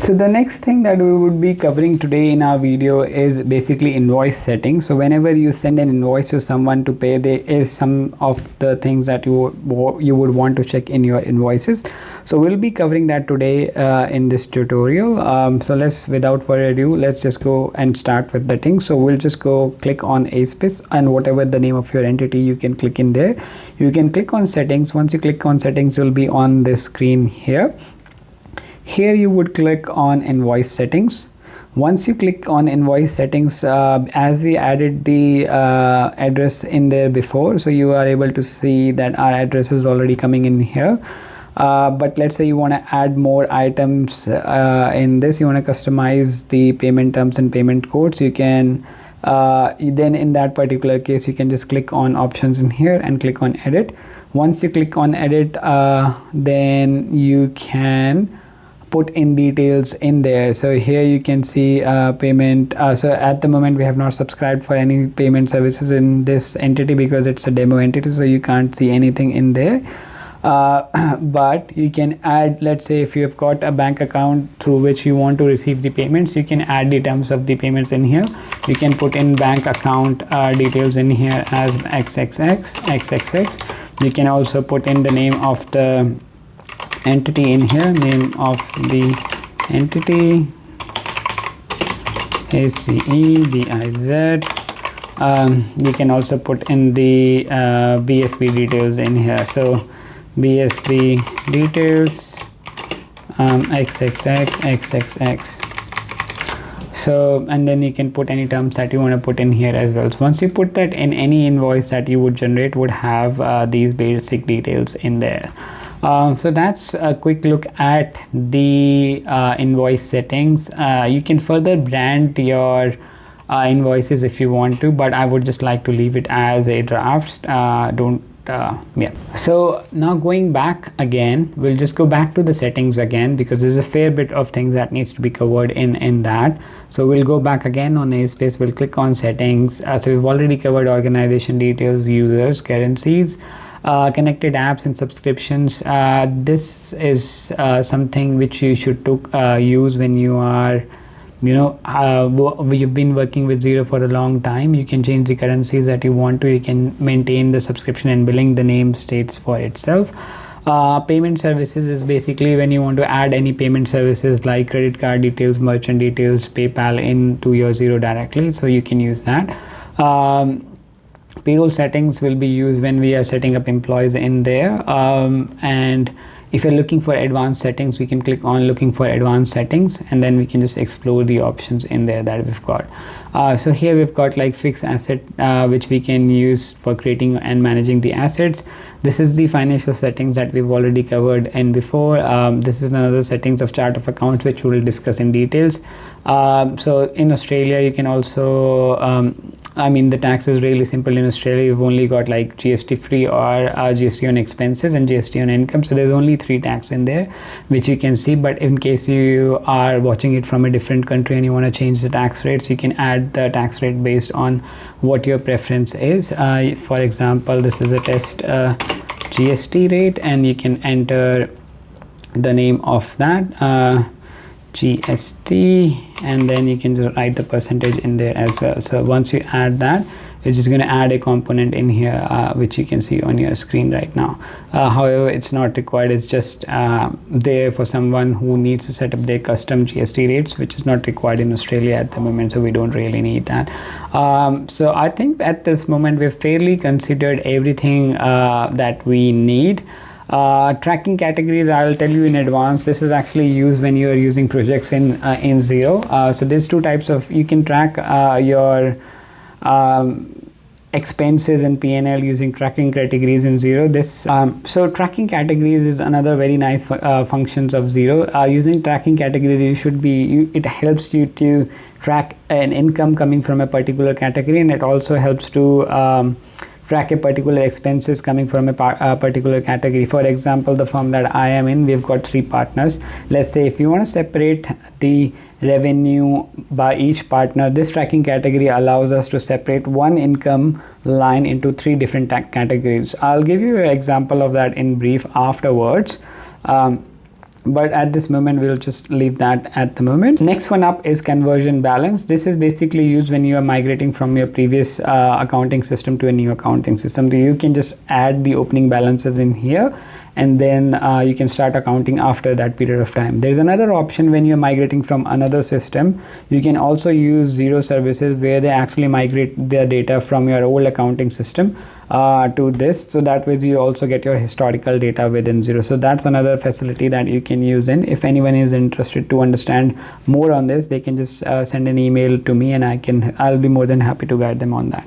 So the next thing that we would be covering today in our video is basically invoice settings. So whenever you send an invoice to someone to pay, there is some of the things that you would want to check in your invoices. So we'll be covering that today in this tutorial. So without further ado, let's just go and start with the thing. So we'll just go click on ASpace, and whatever the name of your entity, you can click in there. You can click on settings. Once you click on settings, you'll be on this screen here. Here you would click on invoice settings. Once you click on invoice settings, as we added the address in there before, so you are able to see that our address is already coming in here. But let's say you want to add more items in this, you want to customize the payment terms and payment codes, you can then in that particular case you can just click on options in here and click on edit. Once you click on edit, then you can put in details in there. So here you can see payment. So at the moment we have not subscribed for any payment services in this entity because it's a demo entity, so you can't see anything in there. But you can add, let's say if you've got a bank account through which you want to receive the payments, you can add the terms of the payments in here. You can put in bank account details in here as XXX. You can also put in the name of the entity in here, name of the entity ACEBIZ. You can also put in the BSB details in here. So BSB details XXX. So, and then you can put any terms that you want to put in here as well. So once you put that in, any invoice that you would generate would have these basic details in there. So that's a quick look at the invoice settings. You can further brand your invoices if you want to, but I would just like to leave it as a draft. Yeah. So now going back again, we'll just go back to the settings again because there's a fair bit of things that needs to be covered in that. So we'll go back again on ASpace, we'll click on settings. So we've already covered organization details, users, currencies, connected apps and subscriptions. This is something which you should use when you are, you've been working with Xero for a long time. You can change the currencies that you want to. You can maintain the subscription and billing. The name states for itself. Payment services is basically when you want to add any payment services like credit card details, merchant details, PayPal into your Xero directly, so you can use that. Payroll settings will be used when we are setting up employees in there, and if you're looking for advanced settings, we can click on looking for advanced settings, and then we can just explore the options in there that we've got. So here we've got like fixed asset, which we can use for creating and managing the assets. This is the financial settings that we've already covered in before. This is another settings of chart of accounts, which we will discuss in details. So in Australia, you can also the tax is really simple in Australia. We've only got like GST free or GST on expenses and GST on income. So there's only 3 tax in there, which you can see. But in case you are watching it from a different country and you want to change the tax rates, you can add the tax rate based on what your preference is. For example, this is a test GST rate, and you can enter the name of that. GST, and then you can just write the percentage in there as well. So once you add that, it's just going to add a component in here, which you can see on your screen right now. However, it's not required. It's just there for someone who needs to set up their custom GST rates, which is not required in Australia at the moment, so we don't really need that. So I think at this moment we've fairly considered everything that we need. Tracking categories, I'll tell you in advance. This is actually used when you are using projects in Xero. So there's 2 types of, you can track your expenses and P&L using tracking categories in Xero. So tracking categories is another very nice functions of Xero. Using tracking categories, it helps you to track an income coming from a particular category, and it also helps to track a particular expenses coming from a particular category. For example, the firm that I am in, we've got 3 partners. Let's say if you want to separate the revenue by each partner, this tracking category allows us to separate one income line into 3 different categories. I'll give you an example of that in brief afterwards. but at this moment we'll just leave that at the moment. Next one up is conversion balance. This is basically used when you are migrating from your previous accounting system to a new accounting system. So you can just add the opening balances in here, and then you can start accounting after that period of time. There's another option when you're migrating from another system. You can also use Xero services where they actually migrate their data from your old accounting system to this, so that way you also get your historical data within Xero. So that's another facility that you can use in. If anyone is interested to understand more on this, they can just send an email to me, and I'll be more than happy to guide them on that.